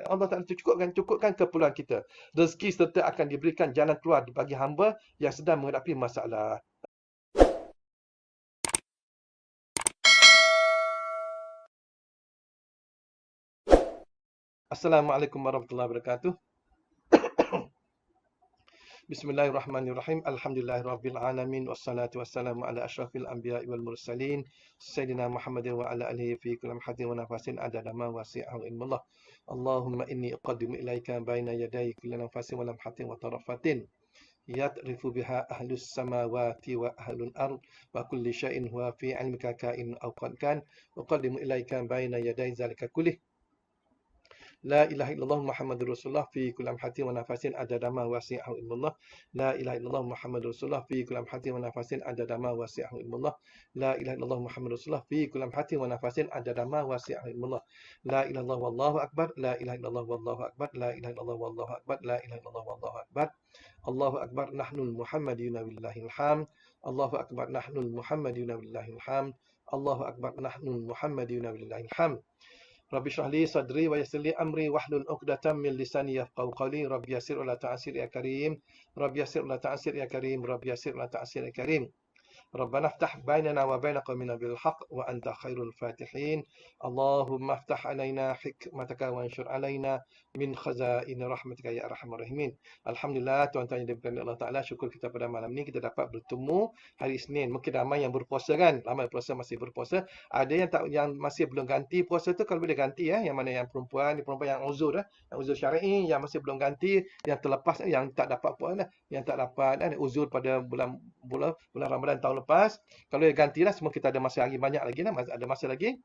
Allah Ta'ala cukupkan keperluan kita. Rezeki serta akan diberikan jalan keluar bagi hamba yang sedang menghadapi masalah. Assalamualaikum warahmatullahi wabarakatuh. Bismillahirrahmanirrahim. Alhamdulillahirabbil alamin wassalatu wassalamu ala asyrafil anbiya'i wal mursalin sayyidina Muhammadin wa ala alihi fi kulli hadin wa nafasin adada ma wasi'ahu ilmullah. Allahumma inni uqaddimu ilaika baina yaday kulli nafasin wa lamhatin wa tarafatin yatrifu biha ahlus samawati wa ahlul ard wa kulli syai'in huwa fi 'ilmika ka'in aw qad kan. Uqaddimu ilaika baina yaday zalika kullih. La ilaha illallah Muhammadur Rasulullah fi kulli lamhatin wa nafasin adada ma wasi'ahu ilmullah. La ilaha illallah Muhammadur Rasulullah fi kulli lamhatin wa nafasin adada ma wasi'ahu ilmullah. La ilaha illallah Muhammadur Rasulullah fi kulli lamhatin wa nafasin adada ma wasi'ahu ilmullah. La ilaha illallah wallahu akbar. La ilaha illallah wallahu akbar. La ilaha illallah wallahu akbar. La ilaha illallah wallahu akbar. Allahu akbar nahnul Muhammadiyuna billahil hamd. Allahu akbar nahnul Muhammadiyuna billahil hamd. Allahu akbar nahnul Muhammadiyuna billahil hamd. Rabbi shrah li sadri wa yassir li amri wahlul 'uqdatam min lisani yafqahu qawli. Rabbi yassir wa la ta'sir ya karim. Rabbi yassir wa la ta'sir ya karim. Rabbi yassir wa la ta'sir ya karim. ربنا افتح بيننا وبين قومنا بالحق وأنت خير الفاتحين. اللهم افتح علينا حكمتك وانشر علينا من خزائن رحمتك يا أرحم الراحمين. Alhamdulillah, tuan-tuan yang diberikan Allah Ta'ala, syukur kita pada malam ni kita dapat bertemu hari Isnin. Mungkin ramai yang berpuasa kan, ramai puasa masih berpuasa. Ada yang masih belum ganti puasa tu, kalau boleh ganti yang mana yang perempuan yang uzur yang uzur syar'i, yang masih belum ganti, yang terlepas, yang tak dapat puasa, yang tak dapat uzur pada bulan Ramadan tahun lepas. Kalau gantilah, semua kita ada masa lagi banyak lagi lah, ada masa lagi,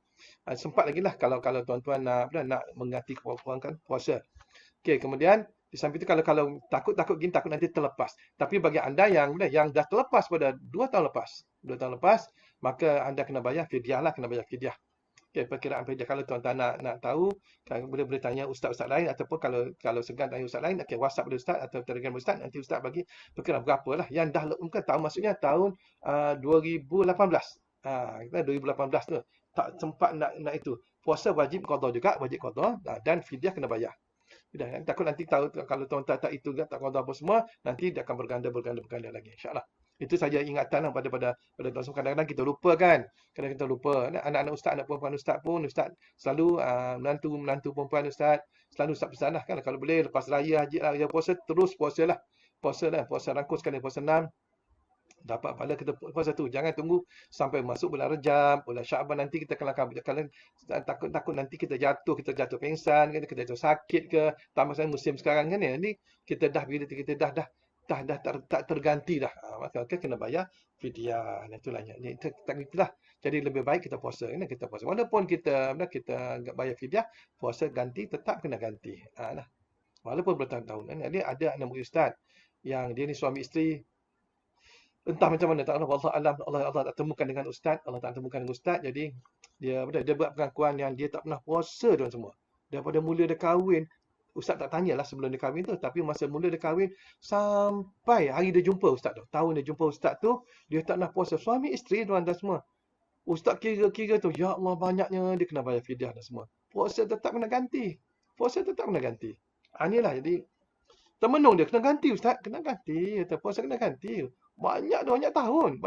sempat lagi lah kalau tuan-tuan nak mengganti kan puasa. Okey, kemudian di samping itu kalau takut gini, takut nanti terlepas. Tapi bagi anda yang dah terlepas pada 2 tahun lepas, maka anda kena bayar fidyah lah, kena bayar fidyah. Okey, perkiraan fidyah kalau tuan-tuan nak tahu, boleh tanya ustaz-ustaz lain, ataupun kalau segan tanya ustaz lain, okey, WhatsApp pada ustaz atau Telegram ustaz, nanti ustaz bagi perkiraan berapa lah yang dah bukan tahun, maksudnya tahun 2018. Kita 2018 tu tak sempat nak itu. Puasa wajib qada juga, wajib qada, dan fidyah kena bayar. Takut nanti tahu kalau tuan-tuan tak itu tak qada apa semua, nanti dia akan berganda lagi, insya-Allah. Itu saja ingatan pada tuan semua. Kadang-kadang kita lupa kan. Kadang-kadang kita lupa. Anak-anak ustaz, anak perempuan ustaz pun, ustaz selalu menantu perempuan ustaz selalu ustaz pesan lah kan, kalau boleh lepas raya haji raya puasa, terus puasalah. Puasa rangkul sekali, puasa 6 dapat pahala kita puasa tu. Jangan tunggu sampai masuk bulan Rejab, bulan Syaban, nanti kita kalau takut nanti kita jatuh pingsan, kita jatuh sakit ke, tambah musim sekarang kan ni kita bila kita dah tak terganti dah, maka kena bayar fidyah. Itulah itulah. Jadi lebih baik kita puasa, walaupun kita enggak bayar fidyah, puasa ganti tetap kena ganti, walaupun bertahun-tahun. Jadi ada anak ustaz yang dia ni suami isteri, entah macam mana, tak tahu, wallahu alam. Allah tak temukan dengan ustaz, jadi dia buat pengakuan yang dia tak pernah puasa tuan semua. Daripada mula dia kahwin, ustaz tak tanyalah sebelum dia kahwin tu, tapi masa mula dia kahwin sampai hari dia jumpa ustaz tu, tahun dia jumpa ustaz tu, dia tak pernah puasa. Suami isteri tuan dan semua. Ustaz kira tu, ya Allah, banyaknya dia kena bayar fidyah dan semua. Puasa tetap kena ganti. Inilah, jadi termenung dia kena ganti ustaz, kena ganti, puasa kena ganti. Banyak tahun.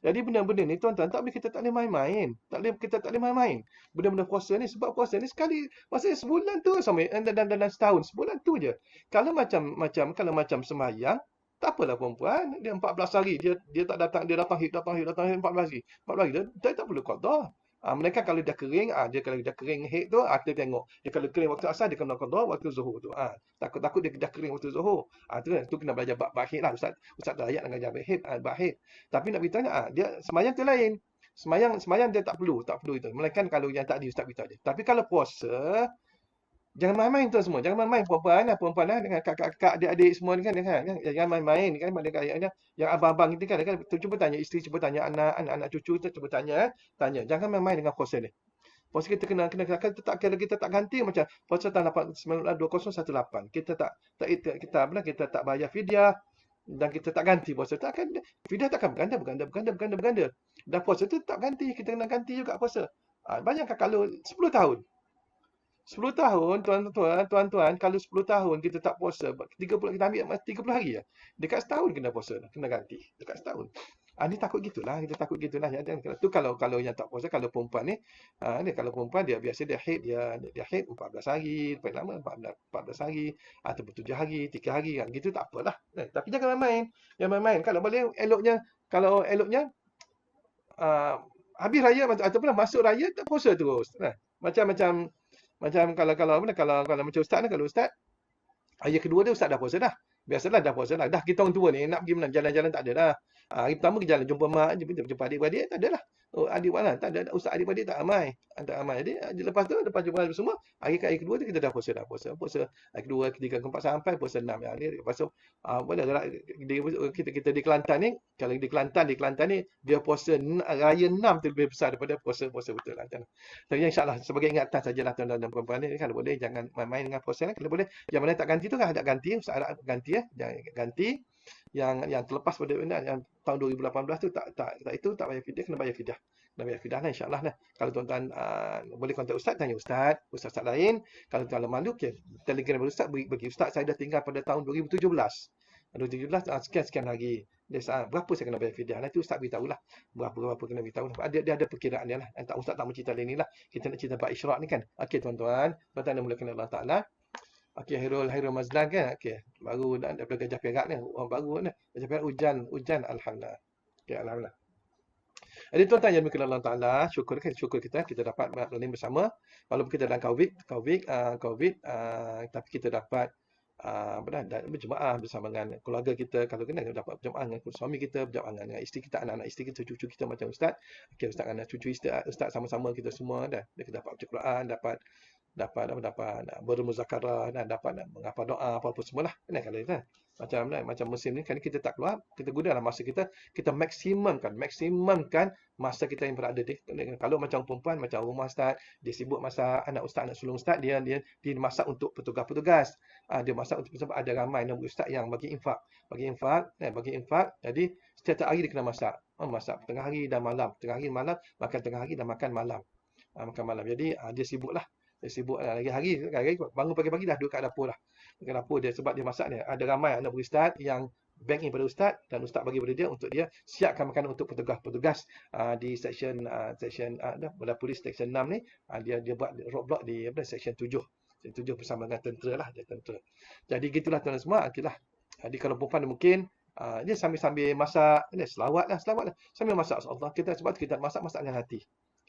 Jadi benda-benda ni tuan-tuan, kita tak boleh main-main. Kita tak boleh main-main. Benda-benda puasa ni, sebab puasa ni sekali, maksudnya sebulan tu sampai dalam setahun, sebulan tu je. Kalau macam sembahyang, tak apalah perempuan, dia 14 hari dia tak datang, dia datang 14 hari. 14 hari dia tak perlu qada. Mereka kalau dah kering, kalau dah kering haid tu, kita tengok. Dia kalau kering waktu asar, dia kena qada waktu zuhur tu. Takut dia dah kering waktu zuhur. Tu kena belajar bab haid lah. Ustaz dah ayat nak ajar bab haid. Tapi nak beritahu dia sembahyang tu lain. Sembahyang dia tak perlu itu. Melainkan kalau yang tak di ustaz beritahu dia. Tapi kalau puasa, jangan main-main tu semua. Jangan main-main perempuan dengan kakak-kakak, adik-adik semua ni kan. Jangan main-main kan, ayahnya yang abang-abang itu kan, cuba tanya isteri, cuba tanya anak cucu tu, cuba tanya. Jangan main-main dengan puasa ni. Puasa kita kena kalau kita tak ganti, macam puasa tahun 2018, kita tak bayar fidyah dan kita tak ganti puasa, fidyah takkan berganda. Dah puasa tu tak ganti, kita kena ganti juga puasa. Bayangkan kalau 10 tahun. 10 tahun, tuan-tuan, kalau 10 tahun kita tak puasa, 30 kita ambil 30 hari lah. Dekat setahun kena puasa dah, kena ganti. Dekat setahun. Ni takut gitulah, kita takut gitulah. Tu kalau yang tak puasa, kalau perempuan ni, dia kalau perempuan dia biasa dia haid 14 hari, paling lama 14 hari ataupun 7 hari, 3 hari kan. Gitu tak apalah. Tapi jangan main-main. Jangan main-main. Kalau eloknya ah, habis raya ataupun masuk raya tak puasa terus. Macam kalau macam ustaz ni, kalau ustaz hari kedua dia ustaz dah puasa dah. Biasalah dah puasa dah. Dah kita orang tua ni nak pergi mana jalan-jalan tak ada dah. Hari pertama ke jalan jumpa mak, jumpa adik-beradik tak ada lah. Oh, adik mana? Tak ada ustaz adik-beradik tak ramai. Tak ramai. Jadi lepas jumpa semua, hari kedua tu kita dah puasa dah. Puasa hari kedua, ketiga, keempat sampai puasa 6 yang ni. Lepas tu boleh kita di Kelantan ni, kalau di Kelantan ni dia puasa raya 6 tu lebih besar daripada puasa betul lah. Tapi insya-Allah sebagai ingatan sajalah tuan-tuan dan puan-puan ni, kalau boleh jangan main-main dengan puasa ni. Kalau boleh yang mana tak ganti tu kan ada ganti, ustaz ada ganti jangan ganti. Yang terlepas pada yang tahun 2018 tu tak payah fidyah, kena bayar fidyah. Kena bayar fidyah lah insya-Allah lah. Kalau tuan-tuan boleh kontak ustaz, tanya ustaz lain. Kalau tuan malu okay, telegram ustaz bagi ustaz saya dah tinggal pada tahun 2017. 2017 sekian hari. Berapa saya kena bayar fidyah? Nanti ustaz beritahu lah. Berapa kena beritahu lah. Dia ada perkiraan dia lah. Ustaz tak mencerita lain ni lah. Kita nak cerita bab isyraq ni kan. Okey tuan-tuan. Tuan-tuan yang mulakan Allah Ta'ala. Okey, Hairul Mazlan kan? Okey, baru daripada Gajah Perak ni. Orang baru ni. Gajah Perak hujan alhamdulillah. Okey, alhamdulillah. Jadi tuan-tuan yang dimuliakan Allah Taala, syukur kita dapat berlearning bersama. Walaupun kita dalam COVID, tapi kita dapat berjemaah bersama dengan keluarga kita. Kalau kena dapat berjemaah dengan suami kita, berjemaah dengan isteri kita, anak-anak isteri kita, cucu kita macam ustaz. Okey, ustaz dengan cucu ustaz sama-sama kita semua dah. Kita dapat baca Quran, dapat bermuzakarah dan dapat mengapa doa apa-apa semualah kan kalau kan macam musim ni kan kita tak keluar, kita gunakan masa kita maksimumkan masa kita yang berada di. Kalau macam perempuan macam rumah ustaz dia sibuk masak, anak sulung ustaz dia masak untuk petugas-petugas, dia masak untuk sebab ada ramai nombor ustaz yang bagi infak jadi setiap hari dia kena masak tengah hari dan malam, makan tengah hari dan makan malam. Jadi dia sibuklah. Dia sibuk hari bangun pagi-pagi dah duduk kat dapur dah. Dekat dapur dia sebab dia masak ni. Ada ramai anak ustaz yang bank in pada ustaz dan ustaz bagi pada dia untuk dia siapkan makanan untuk petugas di section polis section 6 ni. Dia buat roadblock di section 7. Section 7 bersama dengan tentera lah, dia tentera. Jadi gitulah tuan semua. Okeylah. Jadi kalau perempuan mungkin dia sambil masak, dia selawat lah. Sambil masak Allah sebab kita masak dengan hati.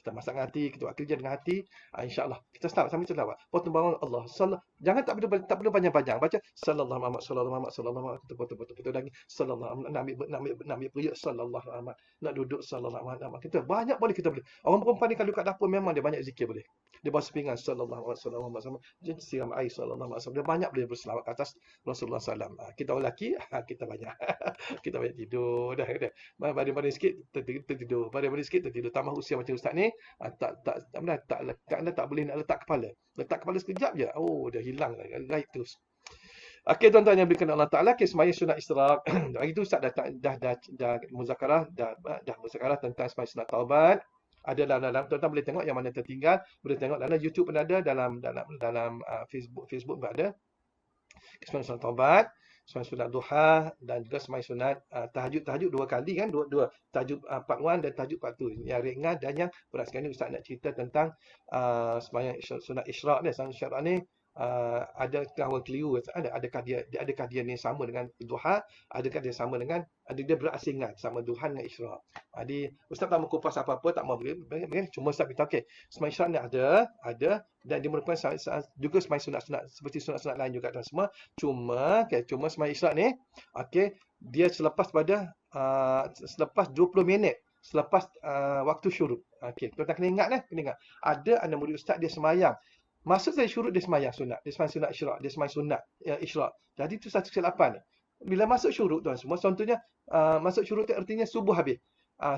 Kita masak dengan hati, kita buat kerja dengan hati, insya-Allah. Kita start sambil selawat. Potong bawang Allah. Jangan tak perlu panjang-panjang. Baca sallallahu Muhammad, betul lagi. Sallallahu nak ambil periuk sallallahu Muhammad. Nak duduk sallallahu Muhammad. Kita banyak boleh kita boleh. Orang perempuan ni kalau kat dapur memang dia banyak zikir boleh. Dia bawa sepinggan sallallahu Muhammad. Dia siram air sallallahu Muhammad. Dia banyak boleh berselawat ke atas Rasulullah sallam. Kita orang lelaki, kita banyak. Kita banyak tidur dah. Badan sikit tertidur. Badan sikit tertidur. Tambah usia macam ustaz ni, tak boleh nak letak kepala. Letak kepala sekejap je. Oh, dah hilang right terus. Okey tuan-tuan yang berikan Allah Taala, sembahyang sunat isyraq. Hari tu ustaz dah muzakarah tentang sembahyang sunat taubat. Ada dalam tuan-tuan boleh tengok yang mana tertinggal, boleh tengok dalam YouTube pun ada, dalam Facebook pun ada. Sembahyang sunat taubat, sembahyang sunat duha dan juga sembahyang sunat tahajud 2 kali kan, dua tahajud part 1 dan tahajud part 2 yang ringan dan yang berat. Sekarang ni ustaz nak cerita tentang sembahyang sunat isyraq ni. Sunat isyraq ni adakah orang keliru, adakah dia ni sama dengan duha, adakah dia sama dengan dia berasingan sama duha dengan isyraq. Jadi ustaz tak mau kupas apa-apa, tak mau cuma ustaz beritahu okey sembahyang isyraq ni ada dan dia merupakan juga sembahyang sunat seperti sunat-sunat lain juga dan semua. Cuma sembahyang isyraq ni dia selepas 20 minit selepas waktu syuruk. Tuan-tuan kena ingat ada anak murid ustaz dia sembahyang masuk saya syuruk, dia sembahyang sunat. Dia sembahyang sunat isyraq. Dia sembahyang sunat isyraq. Jadi itu satu kesilapan. Bila masuk syuruk tuan semua, contohnya masuk syuruk itu artinya subuh habis.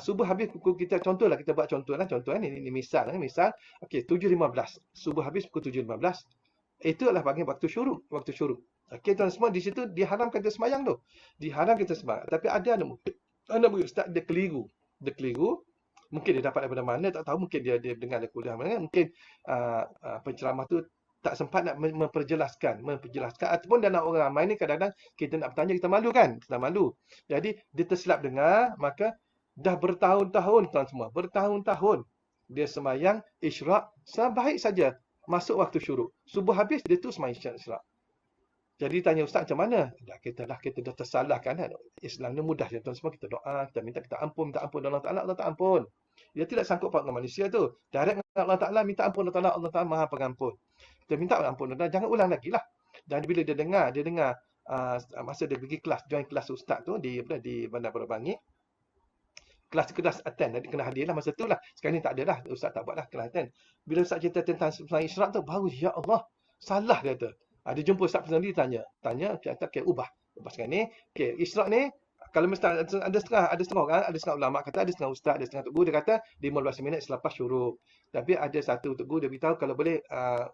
Subuh habis kita contohlah, kita buat contoh ini misal. Okey, 7.15. Subuh habis pukul 7.15. Itu adalah bagi waktu syuruk. Okey tuan semua, di situ diharamkan kita sembahyang tu. Diharamkan kita sembahyang. Tapi ada anak murid ustaz dia keliru. Mungkin dia dapat daripada mana tak tahu, mungkin dia dengar kuliah mana, mungkin penceramah tu tak sempat nak memperjelaskan ataupun dalam orang ramai ni kadang-kadang kita nak bertanya kita malu kan, kita malu. Jadi dia tersilap dengar, maka dah bertahun-tahun tuan semua, bertahun-tahun dia sembahyang isyraq sebaik saja masuk waktu syuruk. Subuh habis dia tu sembahyang isyraq. Jadi tanya ustaz macam mana? Kita dah tersalah kan. Islam ni mudah je tuan semua, kita doa, kita minta ampun Allah Taala, Allah tak ampun. Dia tidak sangkut paut dengan manusia tu. Direct dengan Allah Taala, minta ampun Allah Taala Maha Pengampun. Kita minta ampun Allah, jangan ulang lagi lah. Dan bila dia dengar masa dia pergi kelas, join kelas ustaz tu di Bandar Baru Bangit. Kelas attend, jadi kena hadir lah masa tu lah. Sekarang ni tak ada dah, ustaz tak buat lah kelas attend. Bila ustaz cerita tentang sembahyang isyraq tu, baru ya Allah, salah dia tu. Dia jumpa ustaz sendiri tanya, kata ubah sekarang ni. Okey, isyraq ni kalau mesti ada setengah orang, ada setengah ulama kata, ada setengah ustaz, ada setengah cikgu dia kata 15 minit selepas syuruk. Tapi ada satu cikgu dia beritahu kalau boleh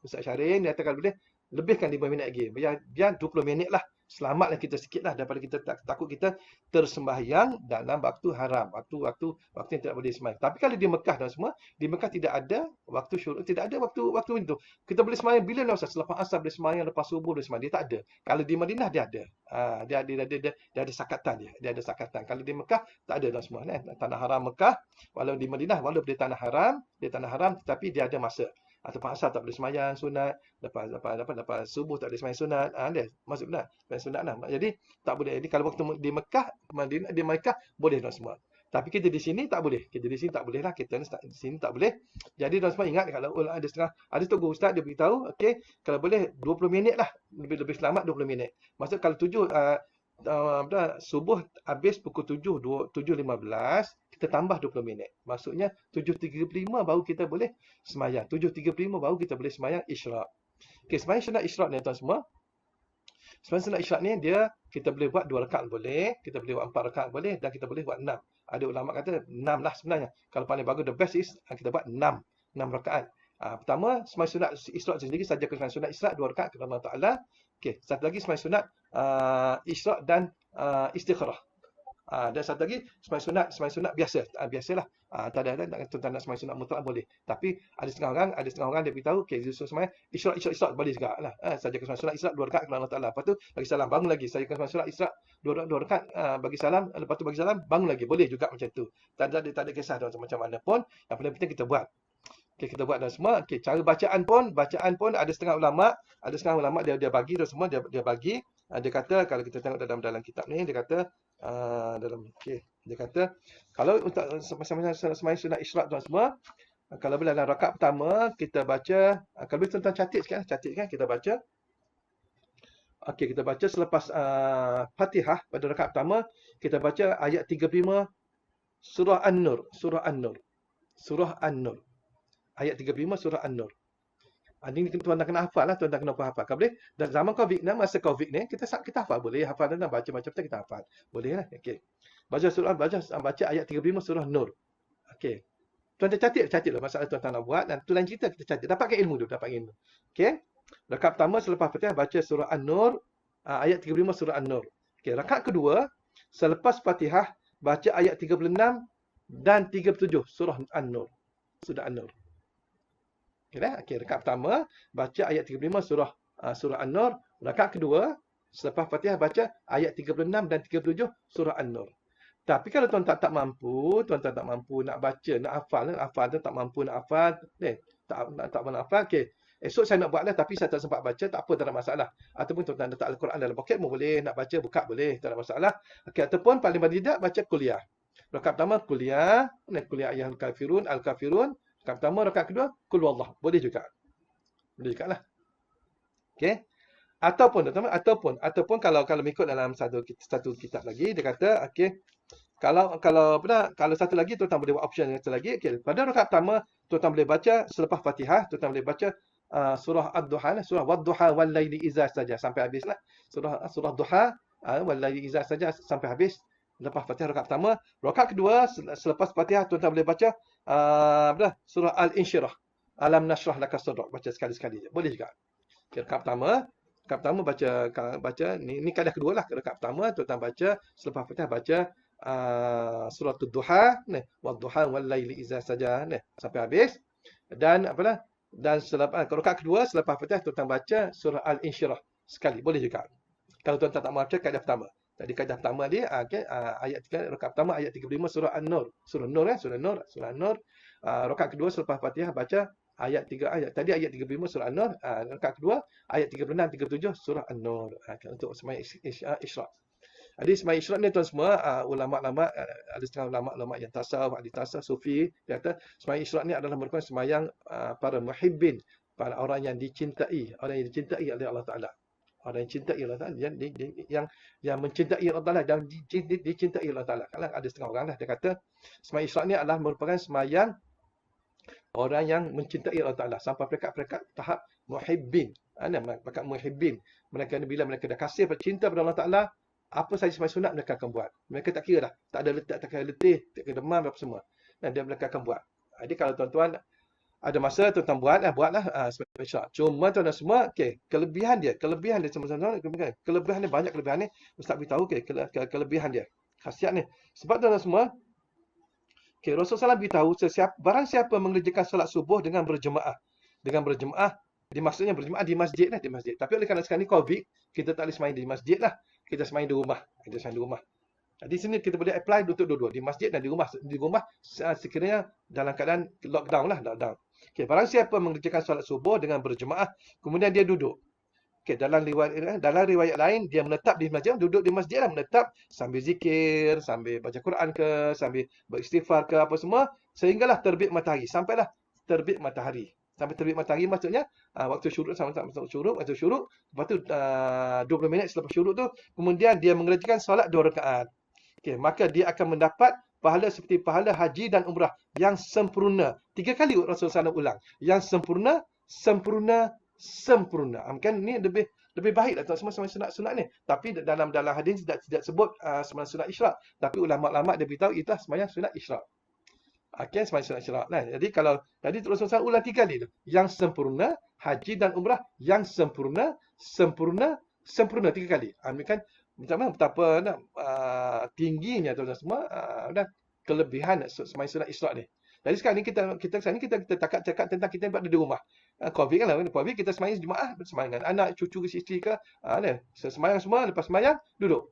Ustaz Syarin dia kata kalau boleh lebihkan 5 minit lagi. Biar 20 minit lah. Selamatlah kita sikit lah daripada kita takut kita tersembahyang dalam waktu haram, waktu yang tidak boleh sembahyang. Tapi kalau di Mekah dan semua, di Mekah tidak ada waktu syuruk, tidak ada waktu itu. Kita boleh sembahyang bila nak Ustaz? Selepas asar boleh sembahyang, lepas subuh boleh sembahyang. Dia tak ada. Kalau di Madinah dia ada. Dia ada sakatan dia. Dia ada sakatan. Kalau di Mekah tak ada dan semua kan. Tanah haram Mekah, walau di Madinah, walau dia tanah haram tetapi dia ada masa. Lepas asar tak boleh sembahyang sunat, lepas subuh tak boleh sembahyang sunat. Dia maksud benar, sembahyang sunat lah. Jadi tak boleh. Jadi kalau waktu di Mekah, Madinah, di Mekah boleh dan semua. Tapi kita di sini tak boleh. Kita di sini tak boleh lah. Kita di sini tak boleh. Jadi dan semua ingat kalau ada tunggu ustaz dia beritahu, okey, kalau boleh 20 minit lah. Lebih selamat 20 minit. Maksud kalau subuh habis pukul 7.15, kita tambah 20 minit. Maksudnya 7.35 baru kita boleh sembahyang. 7.35 baru kita boleh sembahyang isyraq. Okey, sembahyang sunat isyraq ni tuan semua. Sembahyang sunat isyraq ni kita boleh buat 2 rakaat boleh, kita boleh buat 4 rakaat boleh dan kita boleh buat 6. Ada ulama kata 6 lah sebenarnya. Kalau paling bagus the best is kita buat 6 rakaat. Pertama sembahyang sunat isyraq sendiri saja sembahyang sunat isyraq 2 rakaat kepada Allah Taala. Okey, satu lagi sembahyang sunat isyraq dan istikharah. Dan satu lagi sembahyang sunat biasalah. Tak ada tuan nak sembahyang sunat mutlak boleh. Tapi ada setengah orang dia beritahu okey justru sembahyang isyraq boleh jugalah. Saja sembahyang sunat isyraq 2 rakaat kepada Allah Taala. Lepas tu bagi salam bangun lagi. Saja sembahyang sunat isyraq 2 rakaat bagi salam, lepas tu bagi salam bangun lagi. Boleh juga macam tu. Tak ada kisah macam mana pun. Yang paling penting kita buat. Okey, kita buat dan semua. Okey, cara bacaan pun ada setengah ulama dia bagi tu semua dia bagi. Dia kata kalau kita tengok dalam kitab ni dia kata dia kata kalau untuk sembahyang sunat isyraq tuan semua, kalau boleh dalam rakaat pertama kita baca, kalau boleh tuan-tuan catat kan kita baca. Okey, kita baca selepas Fatihah pada rakaat pertama kita baca ayat 35 surah An-Nur. Ayat 35 surah An-Nur. Ini tuan-tuan kena hafal lah, tuan-tuan kena hafal. Kalau boleh, dan zaman Covid ni, masa Covid ni, kita hafal. Boleh hafal dan baca kita hafal. Boleh lah. Okey. Baca ayat 35 surah Nur. Okey. Tuan-tuan catat lah masalah tuan-tuan nak buat. Dan tu lain cerita kita catat. Dapatkan ilmu dulu. Okey. Rakaat pertama selepas Fatihah baca surah An-Nur. Ayat 35 surah An-Nur. Okey. Rakaat kedua, selepas Fatihah baca ayat 36 dan 37 surah An-Nur. Surah An-Nur. Okey, rakaat pertama baca ayat 35 surah An-Nur. Rakaat kedua selepas Fatihah baca ayat 36 dan 37 surah An-Nur. Tapi kalau tuan tak mampu nak baca, nak hafal tu tak mampu nak hafal, tak hafal, okey. Esok saya nak buatlah tapi saya tak sempat baca, tak apa, tak ada masalah. Ataupun tuan letak Al-Quran dalam poket pun boleh, nak baca buka boleh, tak ada masalah. Okey, ataupun paling tidak baca kuliah. Rakaat pertama kuliah ayyuhal kafirun, al-kafirun. Rakaat pertama, rakaat kedua, Qul Huwallah. Boleh juga lah. Okey. Ataupun kalau mengikut dalam satu kitab lagi, dia kata, okey, kalau satu lagi, tuan-tuan boleh buat option satu lagi. Okey, pada rakaat pertama, tuan-tuan boleh baca selepas Fatihah, tuan-tuan boleh baca surah Ad-Duha, surah Wad-Duha wal-Laili Iza saja sampai habislah. Surah Duha wal-Laili Iza saja sampai habis. Lepas Fatihah rakaat pertama, rakaat kedua selepas Fatihah tuan-tuan boleh baca surah Al-Insyirah. Alam nashrah laka sadrak, baca sekali-sekali. Boleh juga. Okay, rakaat pertama baca ni kaedah kedua lah. Rakaat pertama tuan-tuan baca selepas Fatihah baca surah Ad-Duha, wad-duha wal-laili iza saja sampai habis. Dan Dan selepas rakaat kedua selepas Fatihah tuan baca surah Al-Insyirah sekali, boleh juga. Kalau tuan tak mahu baca kaedah pertama. Tadi kaedah pertama dia ayat 3, rakaat pertama ayat 35 surah An-Nur. Surah Nur surah An-Nur. Rakaat kedua selepas Fatihah baca ayat 3 ayat. Tadi ayat 35 surah An-Nur, rakaat kedua ayat 36 37 surah An-Nur. Untuk sembahyang Isyraq. Jadi sembahyang Isyraq ni tuan semua, ulama-ulama, ada setengah ulama-ulama yang tasawuf, ahli tasawuf, sufi, dia kata sembahyang Isyraq ni adalah merupakan sembahyang para muhibbin, para orang yang dicintai oleh Allah Taala. Orang yang cintai Allah Taala, yang mencintai Allah Taala dan dicintai Allah Taala. Kalau ada setengah orang lah dia kata sembahyang Isyraq ni adalah merupakan sembahyang orang yang mencintai Allah Taala sampai peringkat tahap muhibbin. Mereka muhibbin. Mereka ni bila mereka dah kasih cinta pada Allah Taala, apa sahaja sembahyang sunat mereka akan buat. Mereka tak kira dah. Tak ada letak, tak kira letih, tak kira demam apa semua. Dan mereka akan buat. Jadi kalau tuan-tuan ada masa tuan-tuan buatlah sembahyang Isyraq. Cuma tuan-tuan semua, okey, kelebihan dia sama-sama, kelebihan dia banyak kelebihan ni. Ustaz beritahu okey kelebihan dia. Khasiat ni. Sebab tuan-tuan semua, okey, Rasulullah SAW beritahu barang siapa mengerjakan solat subuh dengan berjemaah. Maksudnya berjemaah di masjid lah, di masjid. Tapi oleh kerana sekarang ni Covid, kita tak boleh sembahyang di masjid lah. Kita sembahyang di rumah. Di sini kita boleh apply untuk dua-dua, di masjid dan di rumah. Di rumah sekiranya dalam keadaan lockdown. Okey, barang siapa mengerjakan solat subuh dengan berjemaah, kemudian dia duduk. Okey, dalam riwayat lain dia menetap di masjid, duduk di masjid lah, menetap sambil zikir, sambil baca Quran ke, sambil beristighfar ke apa semua, sehinggalah terbit matahari. Sampailah terbit matahari. Sampai terbit matahari maksudnya waktu syuruk, waktu syuruk, lepas tu 20 minit selepas syuruk tu, kemudian dia mengerjakan solat 2 rakaat. Okey, maka dia akan mendapat pahala seperti pahala haji dan umrah yang sempurna. 3 kali Rasulullah SAW ulang. Yang sempurna. Kan ni lebih baik lah semua sunat ni. Tapi dalam hadis tidak sebut sembahyang sunat Isyraq. Tapi ulama-ulama dia beritahu itulah sembahyang sunat Isyraq. Okey, sembahyang sunat Isyraq. Nah, jadi kalau tadi Rasulullah SAW ulang 3 kali tu. Yang sempurna, haji dan umrah yang sempurna 3 kali. Kan betapa tingginya tuan-tuan semua kelebihan sembahyang sunat Isyraq ni. Jadi sekarang ni kita cakap tentang kita yang berada di rumah. Covid kan lah. Covid kita sembahyang jemaah, sembahyang dengan anak, cucu ke isteri ke. Sembahyang semua, lepas sembahyang duduk.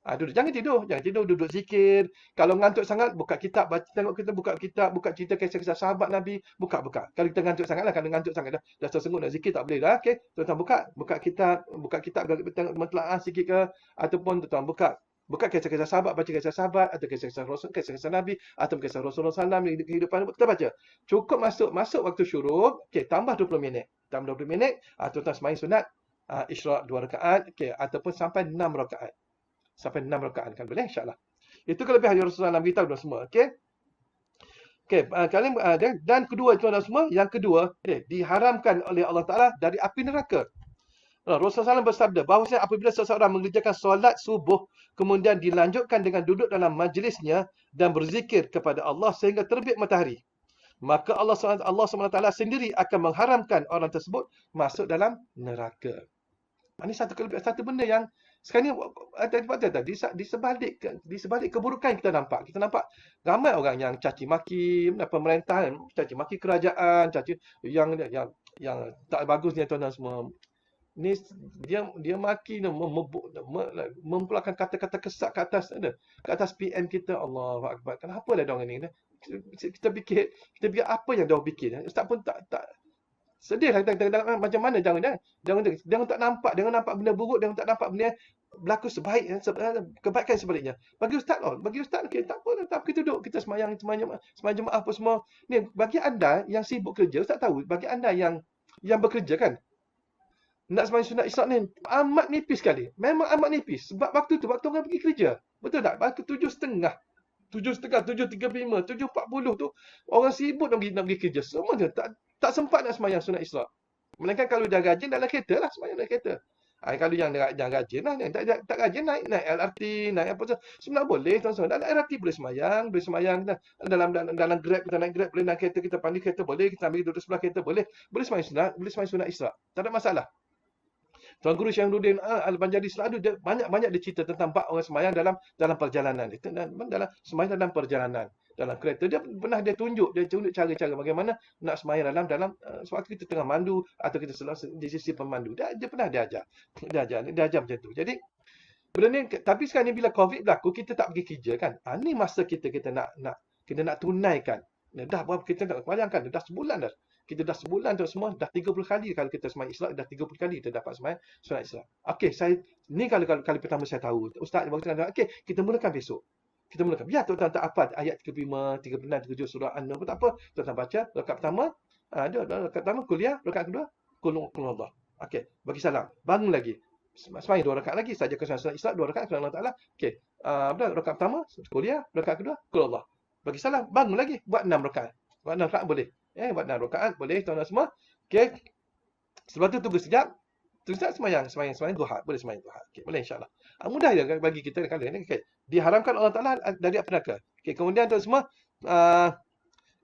Duduk. Jangan tidur, duduk zikir. Kalau ngantuk sangat, buka kitab, buka kitab, buka cerita kisah-kisah sahabat Nabi, buka. Kalau kita ngantuk sangatlah, kalau ngantuk sangat dah tersengut nak zikir tak boleh dah. Okey, tuan-tuan buka kitab, tengok mentelaah sikit ke, ataupun tuan-tuan buka kisah-kisah sahabat, baca kisah sahabat atau kisah-kisah Rasul, kisah Nabi atau kisah Rasulullah SAW di kehidupan kita baca. Cukup masuk waktu syuruk, okey, tambah 20 minit. Tuan-tuan sembahyang sunat Isyraq 2 rakaat, okey, ataupun sampai 6 rakaat. Kan boleh insya-Allah. Itu kelebihan Rasulullah SAW beritahu dan semua, okey. Okey, dan kedua tuan-tuan semua, yang kedua, diharamkan oleh Allah Taala dari api neraka. Rasulullah SAW bersabda bahawasanya apabila seseorang mengerjakan solat subuh kemudian dilanjutkan dengan duduk dalam majlisnya dan berzikir kepada Allah sehingga terbit matahari, maka Allah SWT sendiri akan mengharamkan orang tersebut masuk dalam neraka. Ini satu benda yang sekarang ni di sebalik keburukan kita nampak ramai orang yang caci maki pemerintahan, caci maki kerajaan, yang tak bagus ni tuan-tuan semua. Ni dia maki memperlakukan kata-kata kesak ke atas PM kita. Allahu akbar. Kenapa lah dia orang ni? Kita fikir apa yang dia orang fikir. Ustaz pun tak sedih lah macam mana jangan tak nampak, benda buruk, jangan tak nampak benda berlaku kebaikan sebaliknya. Bagi ustaz okey, tak apa, kita duduk, kita sembahyang jemaah apa semua. Ni bagi anda yang sibuk kerja, ustaz tahu, bagi anda yang bekerja kan, nak sembahyang sunat Isyraq ni amat nipis sekali. Memang amat nipis. Sebab waktu orang pergi kerja. Betul tak? Waktu 7.30, 7.35, 7.40 tu orang sibuk nak pergi kerja. Semua dia tak sempat nak sembahyang sunat Isyraq. Melainkan kalau dah rajin dalam kereta lah sembahyang dalam kereta. Kalau yang rajin lah, yang tak rajin naik LRT, naik apa tu. Sebenarnya boleh tuan-tuan. Dalam LRT boleh sembahyang dalam Grab, kita naik Grab, boleh naik kereta, kita panggil kereta boleh, kita ambil duduk sebelah kereta boleh sembahyang sunat Isyraq. Tak ada masalah. Tuan Guru Syaikhudin Al-Banjari selalu banyak-banyak dia cerita tentang bab orang sembahyang dalam perjalanan. Dalam sembahyang dalam perjalanan. Dalam kereta dia pernah dia tunjuk cara-cara bagaimana nak sembahyang dalam sewaktu kita tengah mandu atau kita di sisi pemandu. Dia pernah dia ajar macam tu. Jadi benda ni, tapi sekarang ni bila COVID berlaku, kita tak pergi kerja kan. Ni masa kita nak tunaikan. Dah berapa kita nak bayangkan, dah sebulan dah. Kita dah sebulan tu semua, dah 30 kali kalau kita sembahyang Isyak, dah 30 kali kita dapat sembahyang solat Isyak. Okey, ni kali pertama saya tahu. Ustaz baru kata, okey, kita mulakan besok. Kita mulakan. Biar tuan-tuan tak apa ayat 35, 36, 37 surah An-Nur pun tak apa. Tuan-tuan baca, rakaat pertama, rakaat pertama kuliah, rakaat kedua, qul Allah. Okey, bagi salam. Bangun lagi. Sembahyang 2 rakaat lagi, saja kesan solat Isyak 2 rakaat kepada Allah Taala. Okey. Rakaat pertama kuliah, rakaat kedua qul Allah. Bagi salam, bangun lagi, buat 6 rakaat. Buat 6 rakaat boleh. Buat 6 rakaat boleh tuan-tuan semua. Okey. Sebab tu tunggu sekejap. Sembahyang duha, boleh sembahyang duha. Okey, boleh insya-Allah. Mudah je bagi kita kali ni. Okey. Diharamkan Allah Taala dari api neraka. Okey, kemudian tuan semua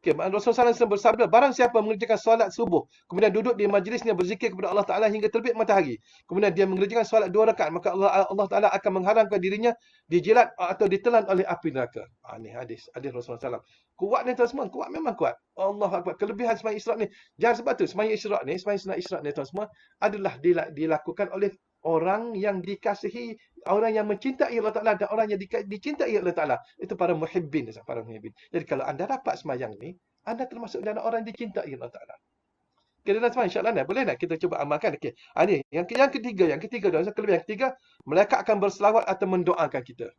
Rasulullah SAW bersabda, barang siapa mengerjakan solat subuh, kemudian duduk di majlisnya berzikir kepada Allah Ta'ala hingga terbit matahari, kemudian dia mengerjakan solat 2 rakaat, maka Allah Ta'ala akan mengharamkan dirinya dijilat atau ditelan oleh api neraka. Ni hadis Rasulullah SAW. Kuat ni tuan semua, kuat, memang kuat. Allah Akbar. Kelebihan sembahyang Isyak ni, jangan sebab tu sembahyang sunat Isyak ni tuan semua adalah dilakukan oleh orang yang dikasihi, orang yang mencintai Allah Ta'ala dan orang yang dicintai Allah Ta'ala. Itu para muhibbin. Jadi kalau anda dapat sembahyang ni, anda termasuk dalam orang yang dicintai Allah Ta'ala. Kita dah sembahyang insya-Allah boleh nak kita cuba amalkan. Okey. Ni yang ketiga dan kelebihan yang ketiga, mereka akan berselawat atau mendoakan kita.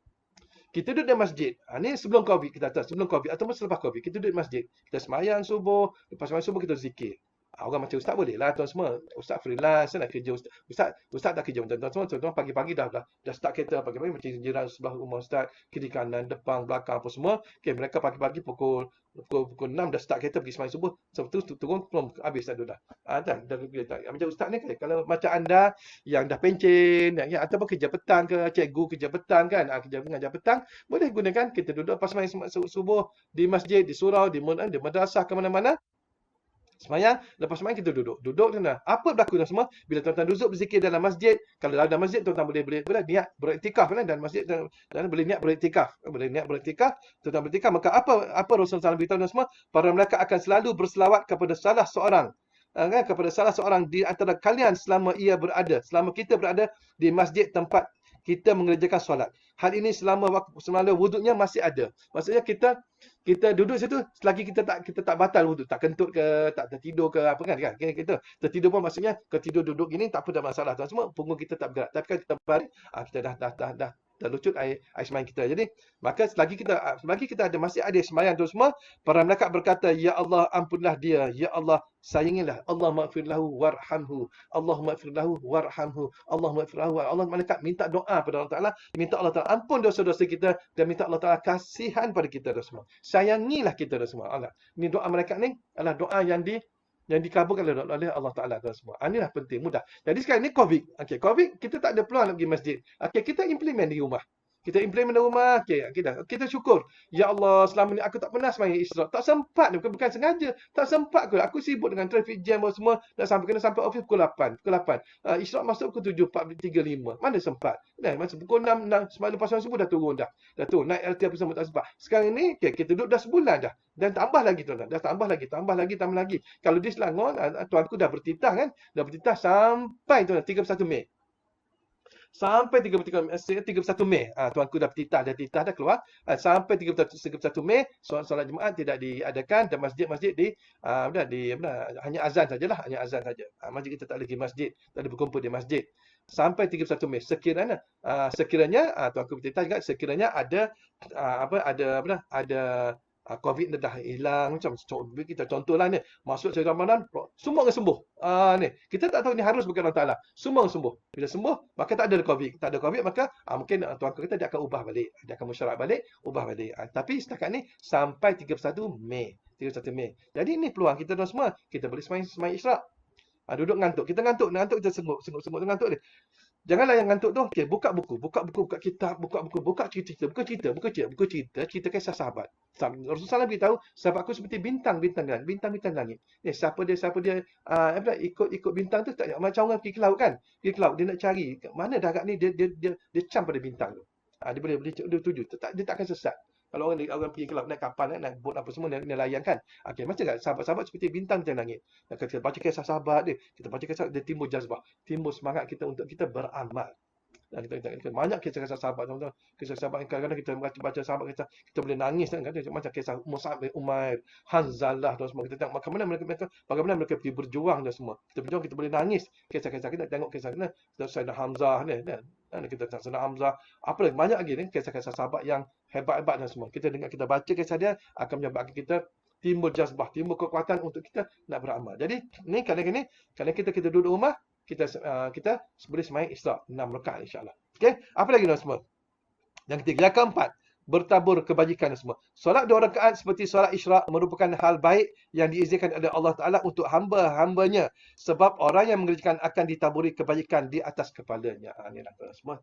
Kita duduk di masjid. Ni sebelum Covid kita tahu, sebelum Covid ataupun selepas Covid, kita duduk di masjid. Kita sembahyang subuh, lepas sembahyang subuh kita zikir. Orang macam ustaz boleh lah tuan semua. Ustaz freelance, nak kerja ustaz tak kerja tuan semua. Tuan pagi-pagi dah start kereta pagi-pagi macam jiran sebelah rumah ustaz, kiri kanan, depan, belakang apa semua. Okey, mereka pagi-pagi pukul 6 dah start kereta pergi sembahyang subuh. Sebab tu turun belum habis dah. Macam ustaz ni kalau macam anda yang dah pencen ataupun kerja petang ke, cikgu kerja petang kan, kerja mengajar petang, boleh gunakan kita duduk pas sembahyang subuh di masjid, di surau, di madrasah ke mana-mana. Sembahyang, lepas sembahyang kita duduk tu nah. Apa berlaku dah semua? Bila tuan-tuan duduk berzikir dalam masjid, kalau dalam masjid tuan-tuan boleh niat beriktikaf kan dalam masjid dan boleh niat beriktikaf. Tuan-tuan beriktikaf, maka apa Rasulullah SAW beritahu semua? Para malaikat akan selalu berselawat kepada salah seorang di antara kalian selama kita berada di masjid tempat kita mengerjakan solat. Hal ini selama wuduknya masih ada. Maksudnya kita duduk situ selagi kita tak batal wuduk, tak kentut ke, tak tertidur ke apa kan. Kita tertidur pun maksudnya ketidur duduk gini tak apa, dah masalah tuan semua, punggung kita tak bergerak. Tapi kan kita balik, kita dah terlucut air sembahyang kita. Jadi maka selagi kita masih ada sembahyang tu semua, para malaikat berkata, ya Allah ampunlah dia, ya Allah sayangilah, Allahumma ighfir lahu warhamhu, Allahumma ighfir lahu warhamhu, Allahumma ighfir lahu. Allah malaikat minta doa pada Allah Taala, minta Allah Taala ampun dosa-dosa kita dan minta Allah Taala kasihan pada kita semua. Sayangilah kita semua. Allah. Ini doa malaikat ni adalah doa yang dikabulkan oleh Allah Ta'ala semua. Inilah penting, mudah. Jadi sekarang ni COVID. Okey, COVID kita tak ada peluang nak pergi masjid. Okey, kita implement di rumah. Okey, kita syukur. Ya Allah, selama ni aku tak pernah sembahyang Isyak. Tak sempat, bukan sengaja. Tak sempat aku sibuk dengan traffic jam semua. Kena sampai office pukul 8. Isyak masuk pukul 7:35. Mana sempat? Masa pukul 6 semalam lepas subuh dah turun dah. Naik LT apa semua tak sempat. Sekarang ni kita duduk dah sebulan dah. Dan tambah lagi tuan-tuan. Dah tambah lagi. Kalau di Selangor, tuanku dah bertitah kan. Dah bertitah sampai 31 Mei. Sampai 31 Mei. Tuanku dah bertitah, dah keluar. Sampai 31 Mei, solat Jumaat tidak diadakan dan masjid-masjid hanya azan sajalah, masjid kita tak lagi masjid, tak ada berkumpul di masjid. Sampai 31 Mei. Sekiranya tuanku bertitah juga, sekiranya ada COVID dah hilang, macam kita contohlah ni, masuk sehari Ramadan, semua orang sembuh. Ni, kita tak tahu ni harus bukan Allah Taala. Semua orang sembuh. Bila sembuh, maka tak ada COVID, maka mungkin tuanku kata dia akan ubah balik, dia akan musyarat balik, ubah balik. Tapi setakat ni sampai 31 Mei. Jadi ni peluang kita semua, kita boleh sembahyang Isyak. Duduk ngantuk. Kita ngantuk kita senguk ngantuk dia. Janganlah yang ngantuk tu, okey, buka buku, buka kitab, buka buku, buku cerita, cerita kisah sahabat. Rasulullah SAW beritahu, sahabatku seperti bintang-bintang langit. Siapa dia ikut bintang tu tak macam orang pergi ke laut kan? Pergi ke laut dia nak cari mana darat ni dia cam pada bintang tu. Dia boleh tuju. Dia tak akan sesat. Kalau orang pergi ke laut naik kapal, naik bot apa semua dia layan kan. Okey, macam tak sahabat-sahabat seperti bintang-bintang langit. Kita baca kisah sahabat dia, kita baca kisah dia timbul jazbah, timbul semangat kita untuk kita beramal. Dan kita banyak kisah-kisah sahabat tuan-tuan. Kisah sahabat yang kadang-kadang kita baca sahabat kita boleh nangis kan, macam kisah Mus'ab bin Umair, Hanzalah dan semua. Kita tengok bagaimana mereka pergi berjuang dan semua. Kita berjuang kita boleh nangis. Kisah-kisah kita tengok kisah kita Sayyidina Hamzah ni kan. Kita tengok Sayyidina Hamzah. Apa lagi banyak lagi ni kisah-kisah sahabat yang hebat-hebat dan semua. Kita dengar kita baca kisah dia akan menyebabkan kita timbul jazbah, timbul kekuatan untuk kita nak beramal. Jadi ni kadang-kadang kita duduk rumah kita boleh sembahyang Isra 6 rakaat insya-Allah. Okey, apa lagi tuan semua? Yang ketiga, yang keempat, bertabur kebajikan semua. Solat 2 rakaat seperti solat Isra' merupakan hal baik yang diizinkan oleh Allah Taala untuk hamba-hambanya, sebab orang yang mengerjakan akan ditaburi kebajikan di atas kepalanya. Inilah tuan semua.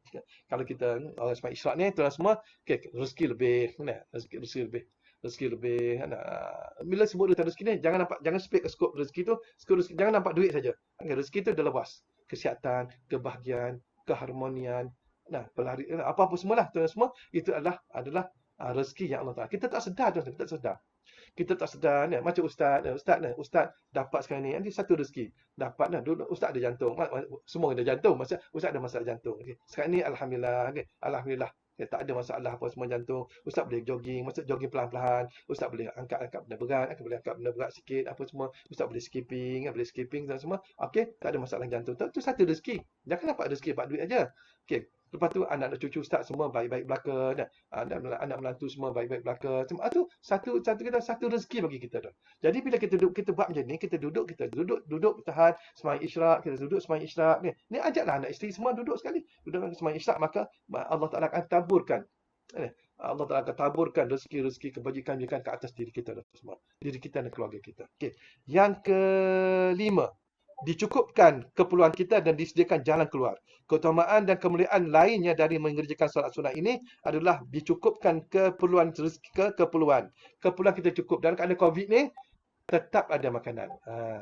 Kalau kita orang sembahyang Isra' ni tuan semua, okey, rezeki lebih, rezeki lebih. Bila sebut tentang rezeki ni, jangan spek skop rezeki tu, jangan nampak duit saja. Rezeki tu dah luas. Kesihatan, kebahagiaan, keharmonian, apa-apa semualah tuan semua itu adalah rezeki yang Allah Taala. Kita tak sedar tuan, kita tak sedar ni. Macam ustaz dapat sekarang ni, nanti satu rezeki dapat dulu ustaz ada jantung, semua ada jantung, ustaz ada masalah jantung. Sekarang ni alhamdulillah tak ada masalah apa semua jantung. Ustaz boleh jogging, jogging pelan-pelan. Ustaz boleh angkat benda berat, boleh angkat benda berat sikit apa semua. Ustaz boleh skipping dan semua. Okey, tak ada masalah jantung. Itu satu rezeki. Jangan dapat rezeki dapat duit aja. Okey. Lepas tu anak cucu ustaz semua baik-baik belaka, anak menantu semua baik-baik belaka. Semua tu satu rezeki bagi kita dah. Jadi bila kita buat macam ni, kita duduk tahan sembahyang Isyraq, kita duduk sembahyang Isyraq ni. Ni ajaklah anak isteri semua duduk sekali. Duduk sembahyang Isyraq, maka Allah Taala akan taburkan. Allah Taala akan taburkan rezeki kebajikan ke atas diri kita dah semua. Diri kita dan keluarga kita. Okey. Yang kelima, dicukupkan keperluan kita dan disediakan jalan keluar. Keutamaan dan kemuliaan lainnya dari mengerjakan solat sunat ini adalah dicukupkan keperluan kita cukup. Dan keadaan COVID ni tetap ada makanan.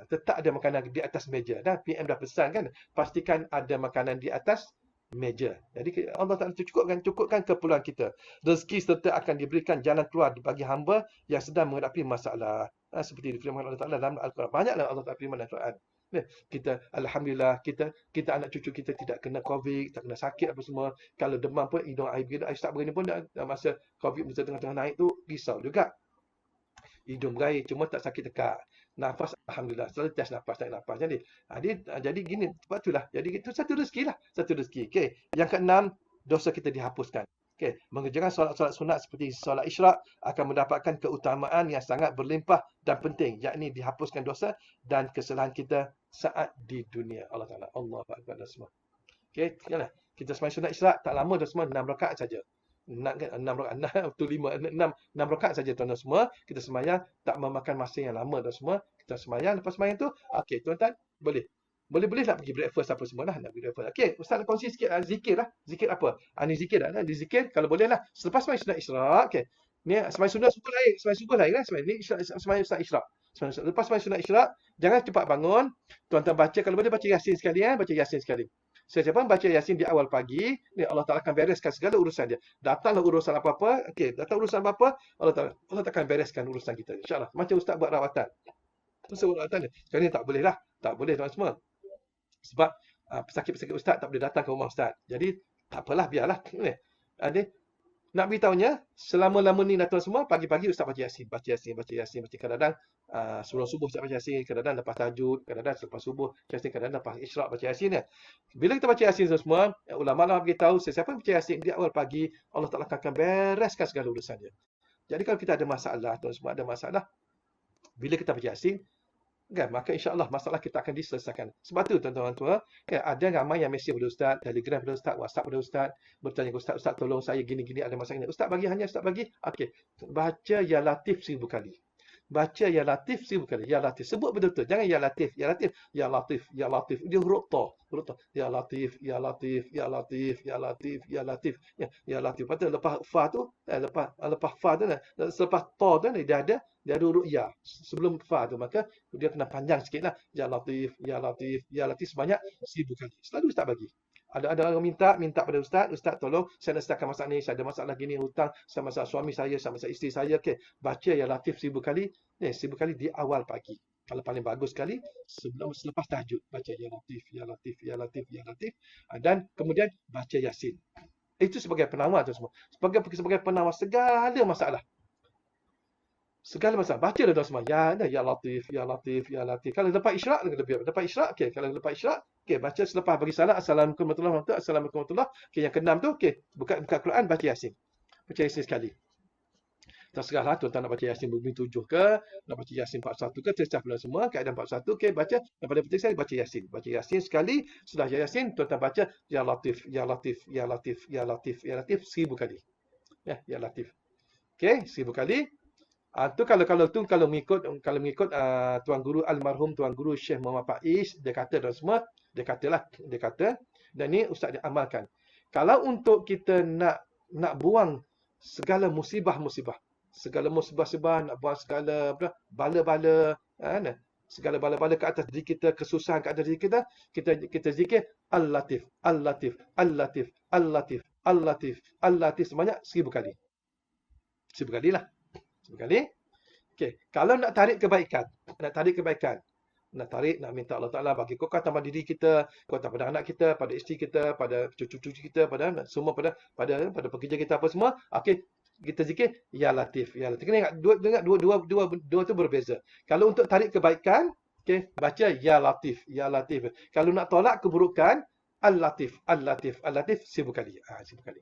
Tetap ada makanan di atas meja. Dan PM dah pesan kan, pastikan ada makanan di atas meja. Jadi Allah Taala cukupkan keperluan kita. Rezeki serta akan diberikan jalan keluar bagi hamba yang sedang menghadapi masalah. Seperti difirmankan Allah Taala dalam Al-Quran. Banyaklah Allah Taala firman dalam Al-Quran. Kita alhamdulillah kita anak cucu kita tidak kena COVID, tak kena sakit apa semua. Kalau demam pun hidung air start begini pun masa COVID masa tengah-tengah naik tu risau juga. Hidung berair cuma tak sakit tekak. Nafas alhamdulillah selalu test nafas jadi gini sebab itulah. Jadi itu satu rezeki. Okey. Yang keenam, dosa kita dihapuskan. Okey, mengerjakan solat sunat seperti solat Isyraq akan mendapatkan keutamaan yang sangat berlimpah dan penting, yakni dihapuskan dosa dan kesalahan kita saat di dunia. Allah Taala. Allahu akbar dan semua. Okey, kita sembahyang sunat Isyraq tak lama dah semua 6 rakaat saja. 6 rakaat tu 6 rakaat saja tuan-tuan semua. Kita sembahyang tak memakan masa yang lama dah semua. Kita sembahyang, lepas sembahyang tu okey tuan-tuan boleh nak pergi breakfast apa semua lah, nak pergi breakfast. Okey, ustaz nak kongsi sikit zikir lah. Zikir apa? Ni zikir dah. Di zikir kalau boleh lah. Selepas sembahyang sunat Isyraq, okey. Ni sembahyang sunat subuh lain kan? Sembahyang sunat Isyraq. Lepas sembahyang sunat Isyraq, jangan cepat bangun. Tuan-tuan baca, kalau boleh baca Yasin sekali baca Yasin sekali. Sesiapa baca Yasin di awal pagi, ni Allah Taala akan bereskan segala urusan dia. Datanglah urusan apa-apa, okey, datang urusan apa-apa, Allah Taala akan bereskan urusan kita insya-Allah. Macam ustaz buat rawatan. Ustaz buat rawatan ni. Sekarang ni tak boleh lah. Tak boleh tuan semua. Sebab pesakit-pesakit ustaz tak boleh datang ke rumah ustaz. Jadi tak apalah, biarlah. Nak beritahunya, selama-lama ni tuan semua, pagi-pagi ustaz baca Yasin. Kadang-kadang sebelum subuh ustaz baca Yasin, kadang-kadang lepas tahajud, kadang-kadang selepas subuh Yasin, kadang-kadang lepas Isyraq baca Yasin. Bila kita baca Yasin semua, ulama beritahu, sesiapa baca Yasin di awal pagi, Allah Taala akan bereskan segala urusan dia. Jadi kalau kita ada masalah, tuan semua ada masalah, bila kita baca Yasin, kan, maka insya-Allah masalah kita akan diselesaikan. Sebab tu tuan-tuan tua, kan, ada ramai yang mesej pada ustaz, Telegram pada ustaz, WhatsApp pada ustaz, bertanya ke ustaz, tolong saya gini-gini ada masalah ini. Ustaz bagi. Okey, baca ya Latif 1000 kali. baca ya latif 1000 kali. Ya latif. Sebut betul-betul. Jangan ya latif. Ya latif. Ya latif. Ya latif. Dia huruf ta. Huruf ta. Ya latif. Ya latif. Ya latif. Ya latif. Ya latif. Ya latif. Lepas tu lepas fa tu, lepas fa tu, selepas ta tu dia ada huruf ya. Sebelum fa tu. Maka dia kena panjang sikit lah. Ya latif. Ya latif. Ya latif sebanyak 1000 kali. Selalu Ustaz bagi. Ada orang minta pada Ustaz, Ustaz tolong saya nak selesaikan masalah ni, saya ada masalah gini, hutang, saya masalah suami saya masalah isteri saya, okey. Baca ya latif 1000 kali, 1000 kali di awal pagi. Kalau paling bagus sekali selepas tahajud baca ya latif, ya latif, ya latif, ya latif. Dan kemudian baca Yasin. Itu sebagai penawar tu semua. Sebagai penawar segala masalah. Segala masalah. Baca dah semua. Ya latif, ya latif, ya latif. Kalau lepas isyraq, lebih. Lepas isyraq, okey. Kalau lepas isyraq, okey. Baca selepas bagi salat. Assalamualaikum warahmatullahi wabarakatuh. Assalamualaikum warahmatullahi wabarakatuh. Okey, yang keenam tu, okey. Buka Quran, baca Yasin. Baca Yasin sekali. Terserahlah tuan-tuan nak baca Yasin Bumi 7 ke, nak baca Yasin 41 ke, terserah pula semua. Keadaan 41, okey. Baca. Daripada penting sekali, baca Yasin. Baca Yasin sekali. Sudah Yasin, tuan-tuan baca ya latif, ya latif, ya latif, ya latif, ya latif 1000 kali. Ya latif. Okey, 1000 kali. Tu kalau mengikut tuan guru almarhum tuan guru Syekh Muhammad Faiz, dia kata dan semua, dia kata dan ni ustaz dia amalkan. Kalau untuk kita nak buang segala musibah-musibah, nak buang segala bala-bala, segala bala-bala ke atas diri kita, kesusahan ke atas diri kita, kita zikir Al-Latif, Al-Latif, Al-Latif, Al-Latif, Al-Latif, Al-Latif sebanyak 1000 kali. 1000 kali lah. Sekali. Okey, kalau nak tarik kebaikan, nak minta Allah Taala bagi kekuatan pada diri kita, kekuatan pada anak kita, pada isteri kita, pada cucu-cucu kita, pada semua pada pekerja kita apa semua. Okey, kita zikir ya latif, ya latif. Kena ingat dua tu berbeza. Kalau untuk tarik kebaikan, okey, baca ya latif, ya latif. Kalau nak tolak keburukan, al-latif, al-latif, al-latif 1000 kali. 1000 kali.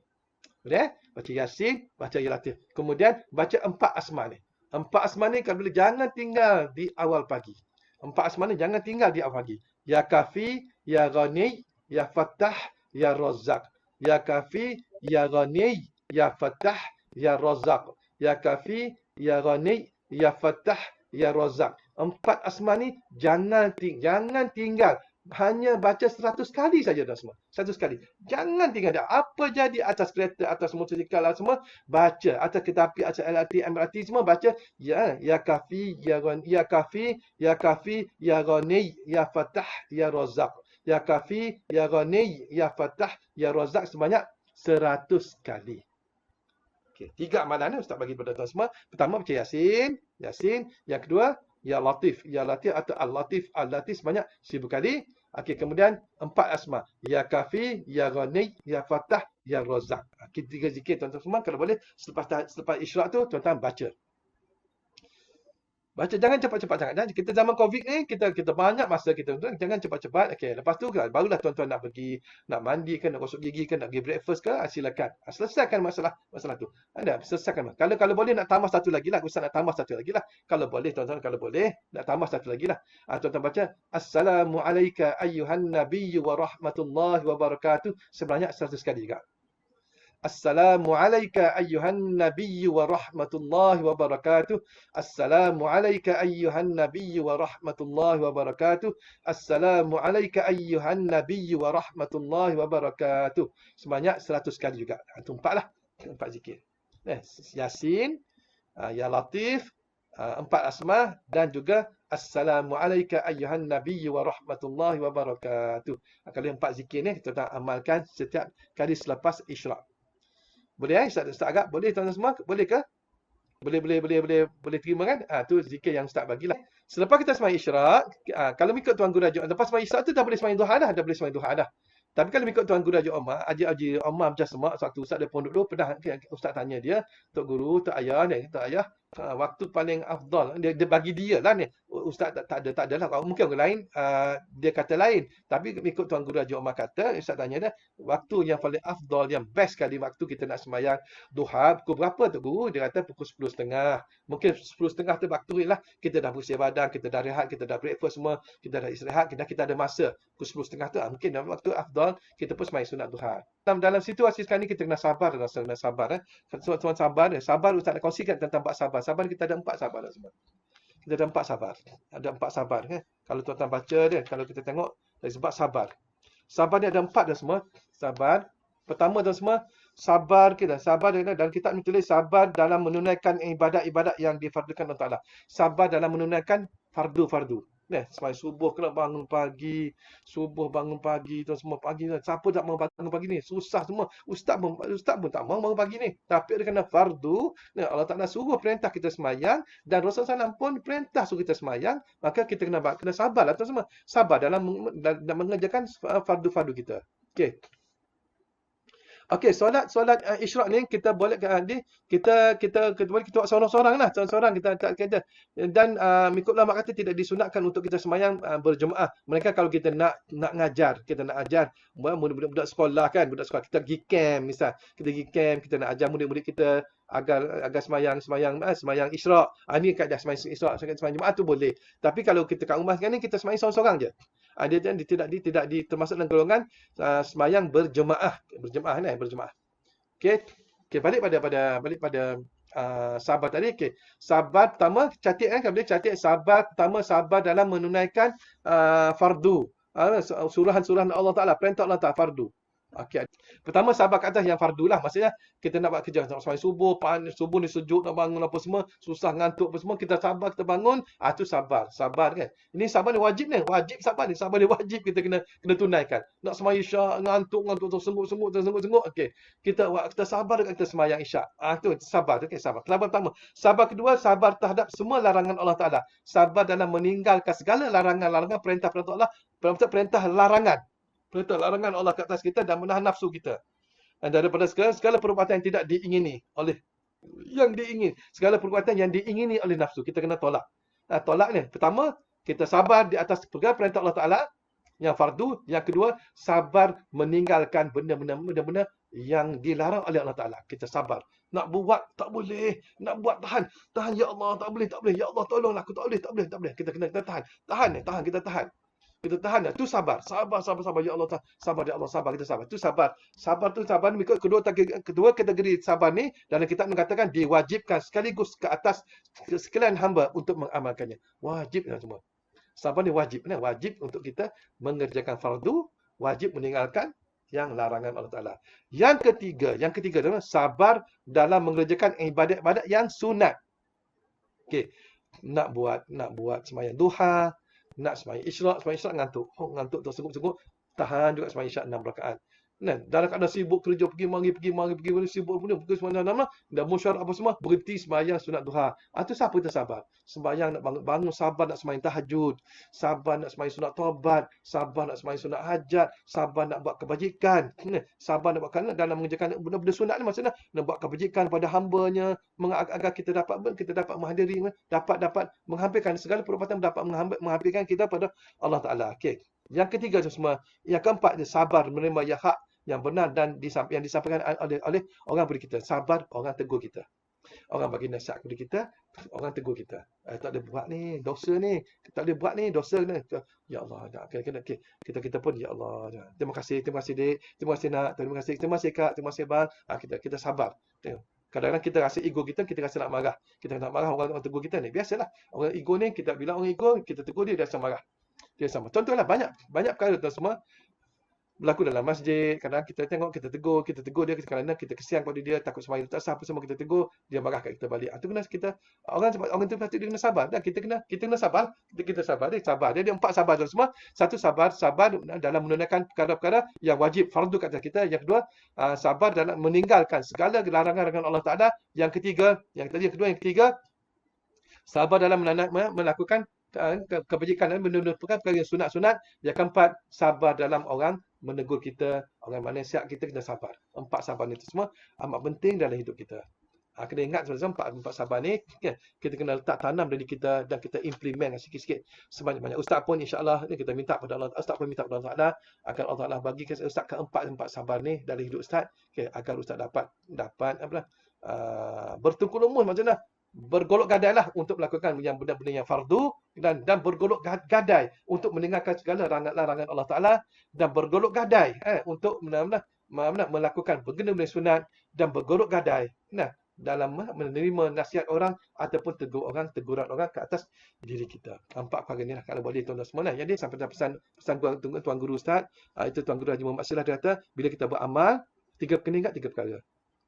Boleh? Baca Yasin, baca Ya Latif. Kemudian baca 4 asma ni. 4 asma ni kalau boleh jangan tinggal di awal pagi. 4 asma ni jangan tinggal di awal pagi. Ya Kafi, Ya Ghani, Ya Fattah, Ya Razzaq. Ya Kafi, Ya Ghani, Ya Fattah, Ya Razzaq. Ya Kafi, Ya Ghani, Ya Fattah, Ya Razzaq. 4 asma ni jangan tinggal. Hanya baca 100 kali saja dah semua. 100 kali. Jangan tinggal dah. Apa jadi atas kereta, atas motosikal semua, baca. Atas kereta api, atas LRT, MRT semua baca. Ya Kafi, Ya Ghani, Ya Kafi, Ya Kafi, Ya Ghani, Ya Fattah, Ya Razzaq. Ya Kafi, Ya Ghani, Ya Fattah, Ya Razzaq sebanyak 100 kali. Okey, 3 amalan ni Ustaz bagi kepada tuan semua. Pertama baca Yasin. Yang kedua, Ya Latif, Ya Latif atau Al-Latif, Al-Latif sebanyak 1000 kali. Okey, kemudian 4 asma. Ya Kafi, Ya Ghani, Ya Fattah, Ya Razzaq. Okey, 3 zikir tuan-tuan semua kalau boleh selepas isyraq tu tuan-tuan baca. Baca jangan cepat-cepat sangat. Kita zaman Covid ni kita banyak masa kita jangan cepat-cepat. Okey, lepas tu barulah tuan-tuan nak pergi nak mandi ke, nak gosok gigi ke, nak pergi breakfast ke, silakan. Selesaikan masalah tu. Anda selesaikan. Kalau boleh nak tambah satu lagi lah, ustaz nak tambah satu lagi lah. Kalau boleh tuan-tuan, kalau boleh nak tambah satu lagi lah. Tuan-tuan baca Assalamualaikum ayyuhan nabiyyu wa rahmatullahi wa barakatuh sebanyak 100 kali juga. Assalamualaikum ayyuhan nabiyyu wa rahmatullahi wa barakatuh. Assalamualaikum ayyuhan nabiyyu wa rahmatullahi wa barakatuh. Assalamualaikum ayyuhan nabiyyu wa rahmatullahi wa barakatuh. Sebanyak 100 kali juga. Itu 4 lah. 4 zikir. Yasin, Ya Latif, 4 asma dan juga Assalamualaikum ayyuhan nabiyyu wa rahmatullahi wa barakatuh. Kalau 4 zikir ni kita amalkan setiap kali selepas isyraq. Boleh Ustaz agak boleh tuan-tuan semua? Boleh ke? Boleh terima kan? Tu zikir yang Ustaz bagilah. Selepas kita sembahyang isyraq, kalau ikut tuan guru Raja, lepas sembahyang isyraq tu dah boleh sembahyang duha dah. Tapi kalau ikut tuan guru Raja Omar, Haji Omar macam semak satu Ustaz dia pondok dulu pernah Ustaz tanya dia, Tok Guru, Tok Ayah ni, Tok Ayah, waktu paling afdal dia bagi dia lah ni. Ustaz tak ada lah. Mungkin orang lain dia kata lain. Tapi ikut tuan guru Haji Omar kata, Ustaz tanya dia, waktu yang paling afdal, yang best kali waktu kita nak sembahyang duha pukul berapa Tok Guru? Dia kata pukul 10.30. Mungkin 10.30 tu waktu lah kita dah bersih badan, kita dah rehat, kita dah breakfast semua, kita dah istirahat, kita ada masa. Pukul 10.30 tu mungkin dalam waktu afdal kita pun sembahyang sunat duha. Dalam situasi sekarang ni kita kena sabar. Tuan-tuan sabar. Sabar Ustaz nak kongsikan tentang bab sabar. Sabar kita ada 4 sabar lah semua. kita ada 4 sabar. Ada 4 sabar kan. Kalau tuan-tuan baca dia, kalau kita tengok dari sebab sabar. Sabar ni ada 4 dah semua. Sabar. Pertama dah semua, sabar kita. Sabar dalam kitab ni tulis sabar dalam menunaikan ibadat-ibadat yang difardukan Allah Taala. Sabar dalam menunaikan fardu-fardu. Sembahyang subuh kena bangun pagi, subuh bangun pagi tu semua pagi. Siapa tak mau bangun pagi ni? Susah semua. Ustaz pun tak mau bangun pagi ni. Tapi dia kena fardu. Allah Taala suruh perintah kita sembahyang dan Rasulullah SAW pun perintah suruh kita sembahyang, maka kita kena sabarlah tu semua. Sabar dalam mengerjakan fardu-fardu kita. Okey. Okey, solat isyraq ni kita boleh kita boleh kita buat seorang-seorang lah, seorang-seorang kita dan mengikut ulama kata tidak disunatkan untuk kita sembahyang berjemaah. Mereka kalau kita nak ngajar, kita nak ajar budak sekolah kan, budak sekolah kita pergi camp misal, kita pergi camp, kita nak ajar murid-murid kita agar sembahyang isyraq. Ni kaedah sembahyang isyraq, sembahyang jemaah tu boleh. Tapi kalau kita kat rumah sekarang ni kita sembahyang seorang-seorang je. Dia tidak termasuk dalam golongan sembahyang berjemaah ni, berjemaah. Okey, balik pada sabar tadi. Okey, sabar pertama catat kan, boleh catat sabar pertama, sabar dalam menunaikan fardu. Suruhan-suruhan Allah Taala, perintah Allah Taala fardu. Okey. Pertama sabar kat atas yang fardu lah. Maksudnya kita nak buat kerja sampai subuh ni sejuk nak bangun apa semua, susah ngantuk apa semua, kita sabar, kita bangun, tu sabar kan. Ini sabar ni wajib ni, sabar ni wajib kita kena tunaikan. Nak sembahyang isyak ngantuk tersengut. Okey. Kita sabar dekat kita sembahyang isyak. Tu sabar tu, okey, sabar. Sabar pertama. Sabar kedua, sabar terhadap semua larangan Allah Taala. Sabar dalam meninggalkan segala larangan perintah-perintah Allah, perintah larangan. Perintah larangan Allah ke atas kita dan menahan nafsu kita. Dan daripada segala perbuatan yang tidak diingini oleh segala perbuatan yang diingini oleh nafsu, kita kena tolak. Tolak ni, pertama, kita sabar di atas perintah Allah Taala yang fardu. Yang kedua, sabar meninggalkan benda-benda yang dilarang oleh Allah Taala. Kita sabar. Nak buat, tak boleh. Nak buat, tahan. Ya Allah, tak boleh. Ya Allah, tolonglah aku, tak boleh. Kita kena tahan. Kita tahan. Kita tahan dah. Tu sabar. Sabar. Ya Allah, sabar ya Allah, sabar. Kita sabar. Tu sabar. Sabar tu sabar mengikut kedua kategori sabar ni dalam kitab mengatakan diwajibkan sekaligus ke atas sekalian hamba untuk mengamalkannya. Wajib dah semua. Sabar ni wajib. Wajib untuk kita mengerjakan fardu, wajib meninggalkan yang larangan Allah Taala. Yang ketiga adalah sabar dalam mengerjakan ibadat-ibadat yang sunat. Okey. Nak buat sembahyang duha, nak sembahyang isyraq ngantuk tersengut-sengut, tahan juga sembahyang isyraq 6 rakaat. Dalam keadaan sibuk kerja, pergi mari, sibuk punya, pergi sembahyang dah musyarah apa semua, berhenti sembahyang sunat duha. Tu siapa kita sabar? Sembahyang nak bangun sabar nak sembahyang tahajud, sabar nak sembahyang sunat taubat, sabar nak sembahyang sunat hajat, sabar nak buat kebajikan, sabar nak buat dalam mengerjakan benda-benda sunat ni, maksudnya nak buat kebajikan pada hambanya agar kita dapat menghadiri, dapat menghampirkan segala perbuatan, dapat menghampirkan kita pada Allah Taala. Okey. Yang ketiga tu semua. Yang keempat dia sabar menerima yang hak, yang benar dan yang disampaikan oleh orang kepada kita. Sabar orang tegur kita. Orang bagi nasihat kepada kita, orang tegur kita. Tak boleh buat ni, dosa ni. Tak boleh buat ni, dosa ni. Ya Allah, kita pun ya Allah. Terima kasih Dik. Terima kasih Nak. Terima kasih Kak. Terima kasih Bang. Kita sabar. Tengok. Kadang-kadang kita rasa ego kita rasa nak marah. Kita nak marah orang tegur kita ni. Biasalah. Orang ego ni, kita bilang orang ego, kita tegur dia rasa marah. Dia sama. Contohlah banyak perkara tu semua berlaku dalam masjid. Kadang kita tengok, kita tegur dia, kadang-kadang kita kesian pada dia, takut sembahyang tak sah apa semua, kita tegur, dia marah kat kita balik. Itu kena kita orang tu patut dia kena sabar. Dan kita kena sabar. Kita sabar. Dia ada 4 sabar tu semua. Satu sabar dalam menunaikan perkara-perkara yang wajib fardu kat atas kita. Yang kedua, sabar dalam meninggalkan segala larangan-larangan Allah Taala. Yang ketiga, sabar dalam melakukan kebajikan dan menunaikan perkara yang sunat-sunat. Yang keempat, sabar dalam orang menegur kita, orang nasihat kita, kena sabar. 4 sabar ni semua amat penting dalam hidup kita. Kena ingat sebenarnya 4 sabar ni kita kena letak tanam dari kita dan kita implement sikit-sikit sebanyak-banyak. Ustaz pun insya-Allah kita minta pada Allah, Ustaz pun minta pada Allah Taala akan Allah Taala bagi Ustaz keempat sabar ni dalam hidup Ustaz, agar Ustaz dapat bertukar umur, maksudnya bergolok gadai lah untuk melakukan yang benda-benda yang fardu dan bergolok gadai untuk meninggalkan segala larangan Allah Taala dan bergolok gadai untuk melakukan benda-benda sunat dan bergolok gadai dalam menerima nasihat orang ataupun teguran orang ke atas diri kita. Empat perkara ni lah kalau boleh tuan-tuan semua lah. Jadi sampai pesan tuan guru Ustaz, itu tuan guru Haji Muhammad Silah dia kata, bila kita beramal, kena ingat tiga perkara.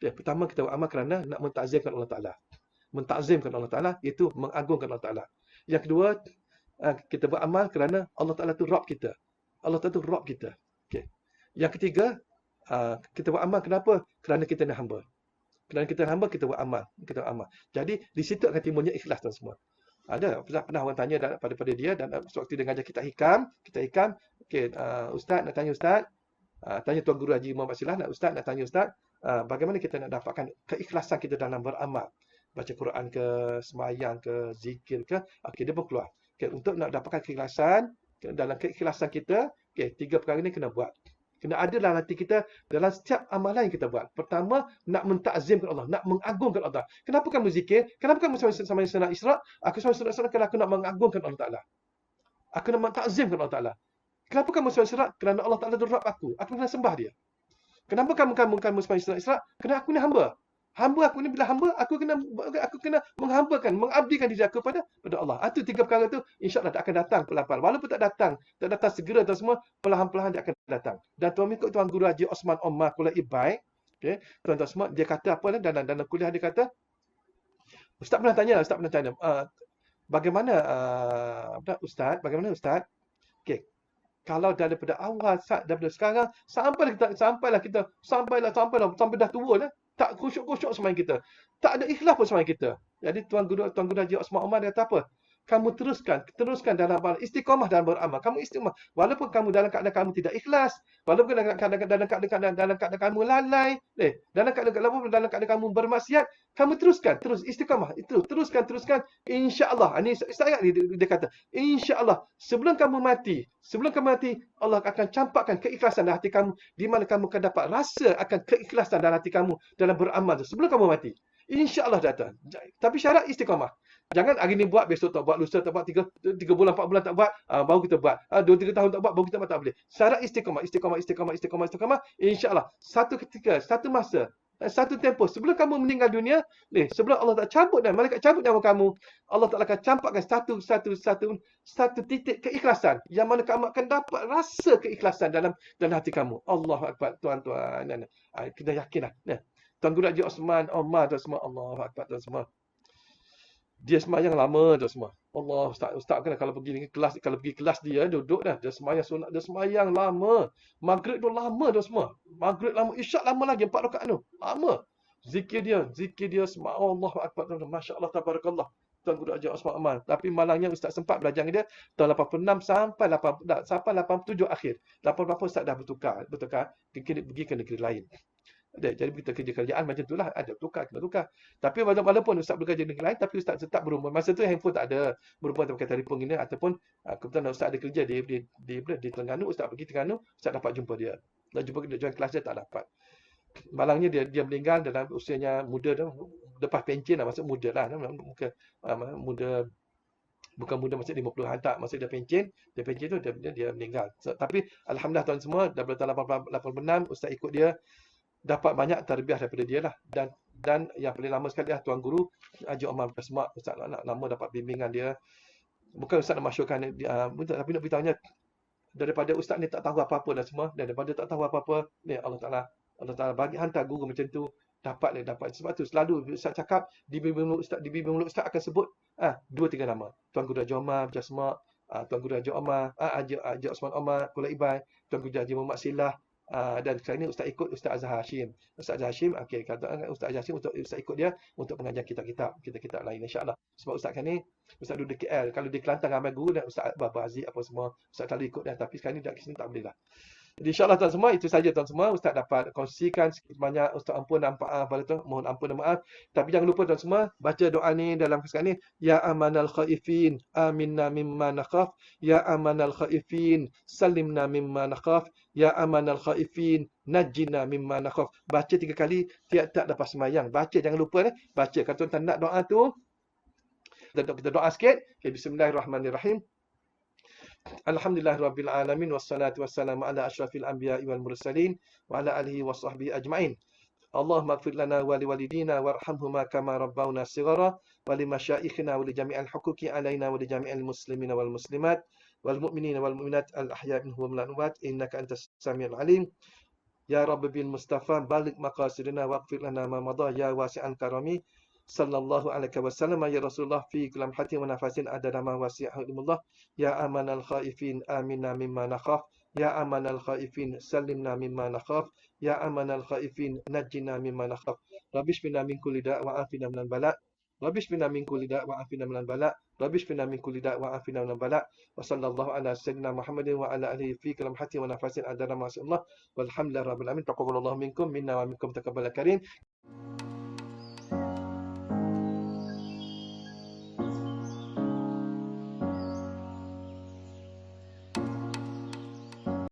Pertama, kita beramal kerana nak mentazimkan Allah Ta'ala. Mentazimkan Allah Ta'ala, iaitu mengagungkan Allah Ta'ala. Yang kedua, kita beramal kerana Allah Ta'ala tu Rabb kita. Allah Ta'ala tu Rabb kita. Okay. Yang ketiga, kita beramal kenapa? Kerana kita ni hamba. Kerana kita hamba, kita beramal. Kita beramal. Jadi, di situ akan timbulnya ikhlas tuan semua. Ada pernah orang tanya pada dia, dan sewaktu dia mengajar kita hikam, okay, Ustaz nak tanya Ustaz, tanya Tuan Guru Haji Muhammad Silah, Ustaz nak tanya Ustaz, bagaimana kita nak dapatkan keikhlasan kita dalam beramal? Baca Quran ke, semayang ke, zikir ke, okay, dia pun keluar. Okay, untuk nak dapatkan keikhlasan, dalam keikhlasan kita, okay, tiga perkara ni kena buat. Kena ada dalam hati kita dalam setiap amalan yang kita buat. Pertama, nak mentakzimkan Allah, nak mengagungkan Allah. Kenapa kamu zikir? Kenapa kamu sama sunat Isra? Aku sama sunat Isra kerana aku nak mengagungkan Allah Ta'ala. Aku nak mentakzimkan Allah Ta'ala. Kenapa kamu sama sunat? Kerana Allah Ta'ala itu Rabb aku. Aku kena sembah dia. Kenapa kamu sama sunat Isra? Kerana aku ni hamba. Hamba aku ni bila hamba, aku kena menghambakan, mengabdikan diri aku pada Allah. Itu tiga perkara tu insya-Allah tak akan datang pelan-pelan. Walaupun tak datang segera tu semua, perlahan-lahan dia akan datang. Dan tuan mengikut Tuan Guru Haji Osman Omar Kuala Ibai, okey, tuan-tuan semua dia kata apa dalam kuliah dia kata, Ustaz pernah tanya, bagaimana Ustaz, okey, kalau daripada awal daripada sekarang sampai dah tua dah, tak khusyuk-khusyuk sembahyang kita. Tak ada ikhlas pun sembahyang kita. Jadi Tuan Guru Haji Osman Omar dia kata apa? Kamu teruskan dalam istiqamah dalam beramal. Kamu istiqamah. Walaupun kamu dalam keadaan kamu tidak ikhlas, walaupun dalam keadaan kamu lalai, dalam keadaan kamu bermaksiat, kamu terus istiqamah. Itu teruskan. Insya-Allah. Ini saya dia kata, insya-Allah sebelum kamu mati, Allah akan campakkan keikhlasan dalam hati kamu, di mana kamu akan dapat rasa akan keikhlasan dalam hati kamu dalam beramal sebelum kamu mati. Insya-Allah datang. Tapi syarat istiqamah. Jangan hari ni buat, besok tak buat, lusa tak buat, 3 bulan, 4 bulan tak buat, baru kita buat. 2-3 tahun tak buat, baru kita buat, tak boleh. Syarat istiqamah. Insya-Allah, satu ketika, satu masa, satu tempoh sebelum kamu meninggal dunia, sebelum Allah tak cabut dan malaikat cabut nyawa kamu, Allah Taala akan campakkan satu titik keikhlasan yang mana kamu akan dapat rasa keikhlasan dalam hati kamu. Allahu Akbar, tuan-tuan. Kita yakinlah. Tuan Guru Haji Osman Omar tu semua, Allahu Akbar tu semua. Dia semayang lama tu semua. Allah, ustaz kan kalau pergi kelas dia duduk dah. Dia semayang sunat, dia semayang lama. Maghrib tu lama tu semua. Maghrib lama, isyak lama lagi 4 rakaat tu. Lama. Zikir dia semua. Allahu Akbar. Masya-Allah, tabarakallah. Tuan Guru Haji Osman Omar. Tapi malangnya ustaz sempat belajar dengan dia tahun 86 sampai 87 akhir. 88 ustaz dah bertukar, pergi ke negeri lain. Jadi kita kerjaan macam itulah, ada kena tukar. Tapi walaupun ustaz bekerja di negeri lain, tapi ustaz tetap berhubung. Masa tu handphone tak ada, berhubung pakai telefon ini, ataupun kebetulan ustaz ada kerja di Terengganu, ustaz pergi Terengganu, ustaz dapat jumpa dia. Dan jumpa dia join kelas dia tak dapat. Malangnya dia meninggal dalam usianya muda dah, lepas pencen lah, maksud muda lah, muda. Bukan muda masih 50-an, tak, masih dia pencen tu dia meninggal. Tapi alhamdulillah tuan semua, daripada tahun 86 ustaz ikut dia, dapat banyak tarbiyah daripada dia lah. Dan yang paling lama sekali Tuan Guru Haji Omar Basmak, ustaz lama dapat bimbingan dia. Bukan ustaz nak masyurkan dia, tapi nak beritahunya, daripada ustaz ni tak tahu apa-apa dan semua, dan daripada tak tahu apa-apa ni, Allah Ta'ala bagi hantar guru macam tu, dapat. Sebab tu selalu ustaz cakap di bimbing mulut ustaz akan sebut 2-3 nama. Tuan Guru Haji Omar Basmak, Tuan Guru Haji Omar, Haji Osman Omar Kuala Ibai, Tuan Guru Haji Muhammad Silah. Dan sekarang ni ustaz ikut Ustaz Azhar Hashim. Okey, kata Ustaz Azhar Hashim untuk ustaz ikut dia untuk pengajian kitab-kitab lain insya-Allah. Sebab ustaz kan ni ustaz duduk di KL, kalau di Kelantan ramai guru dan ustaz Baba Aziz apa semua, ustaz selalu ikut dia, tapi sekarang ni dekat sini tak boleh lah. Jadi insya-Allah tuan semua, itu saja tuan semua, ustaz dapat kongsikan sikit banyak. Ustaz ampun dan mohon ampun dan maaf. Tapi jangan lupa tuan semua, baca doa ni dalam sekarang ni, ya amanal khaifin aminna mimma nakhaf, ya amanal khaifin salimna mimma nakhaf, ya amanal khaifin najjina mimma nakhaf. Baca 3 kali tiap-tiap lepas sembahyang. Baca, jangan lupa baca. Kalau tuan nak doa tu, kita doa sikit. Okay, bismillahirrahmanirrahim. Alhamdulillahirabbil alamin wassalatu wassalamu ala asyrafil anbiya'i wal mursalin wa ala alihi washabbihi ajmain. اللهم اغفر لنا ولوالدينا وارحمهما كما ربونا صغارا ولمشايخنا ولجميع الحقوق علينا ولجميع المسلمين والمسلمات والمؤمنين والمؤمنات الأحياء منهم والأموات إنك أنت السميع العليم. يا رب بالمصطفى بلغ مقاصدنا واغفر لنا ما مضى يا واسع الكرم صلى الله عليه وسلم يا رسول الله في كل لمحة ونفس عدد ما وسعه علم الله. يا أمان الخائفين آمنا مما نخاف. يا أمان الخائفين سلمنا مما نخاف. يا أمان الخائفين نجنا مما نخاف. رب اشفنا من كل داء وعافنا من البلاء. رب اشفنا من كل داء وعافنا من البلاء. رب اشفنا من كل داء وعافنا من البلاء. وصلى الله على سيدنا محمد وعلى آله في كل لمحة ونفس عدد ما وسع الله. والحمد لله رب العالمين. تقبل الله منكم منا ومنكم تقبل كريم.